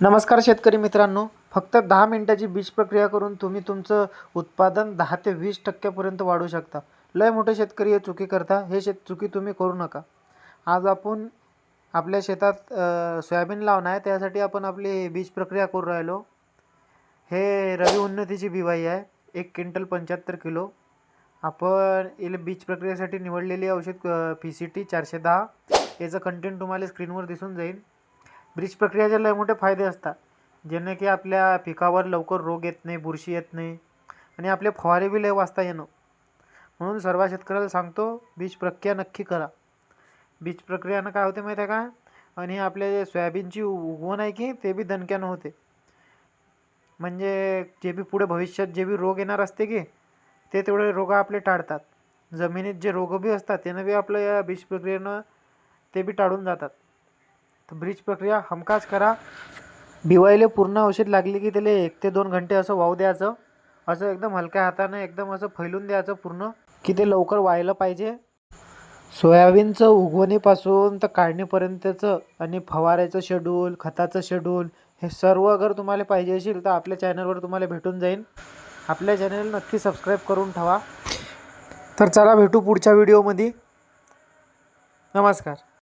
नमस्कार शेतकरी मित्रांनो, फक्त 10 मिनिटाची बीज प्रक्रिया करून तुम्ही तुमचं उत्पादन 10 ते 20% वाढवू शकता. लय मोठे शेतकरी हे चुकी करता, हे चुकी तुम्ही करू नका. आज आपण आपल्या शेतात सोयाबीन लावणं आहे, त्यासाठी आपण आपली बीज प्रक्रिया करू राहिलो. हे रवी उन्नतीची बिवाई आहे, 1 क्विंटल 75 किलो. आपण याला बीज प्रक्रियेसाठी निवडलेली औषध PCT 410. याचं कंटेंट तुम्हाला स्क्रीनवर दिसून जाईल. बीज प्रक्रियेचे लय मोठे फायदे असतात, जेणे की आपल्या पिकावर लवकर रोग येत नाही, बुरशी येत नाही आणि आपले फवारे बी लय वाचता येणं. म्हणून सर्व शेतकऱ्याला सांगतो, बीज प्रक्रिया नक्की करा. बीज प्रक्रियानं काय होते माहिती आहे का, आणि आपले जे सोयाबीनची उगवण आहे की ते बी दणक्यानं होते. म्हणजे जे बी पुढे भविष्यात जे बी रोग येणार असते की ते तेवढे रोग आपले टाळतात. जमिनीत जे रोग बी असतात त्यानं बी आपलं या बीज प्रक्रियेनं ते बी टाळून जातात. तर बीज प्रक्रिया हमखास करा. बिवायले पूर्ण औषध लागली की त्याला 1 ते 2 घंटे असं वाहू द्यायचं. असं एकदम हलक्या हाताने एकदम असं फैलून द्यायचं पूर्ण, की ते लवकर वाळलं पाहिजे. सोयाबीनचं उगवणीपासून तर काढणीपर्यंतचं आणि फवाऱ्याचं शेड्यूल, खताचं शेड्यूल हे सर्व अगर तुम्हाला पाहिजे असेल तर आपल्या चॅनलवर तुम्हाला भेटून जाईल. आपल्या चॅनल नक्की सबस्क्राईब करून ठेवा. तर चला भेटू पुढच्या व्हिडिओमध्ये. नमस्कार.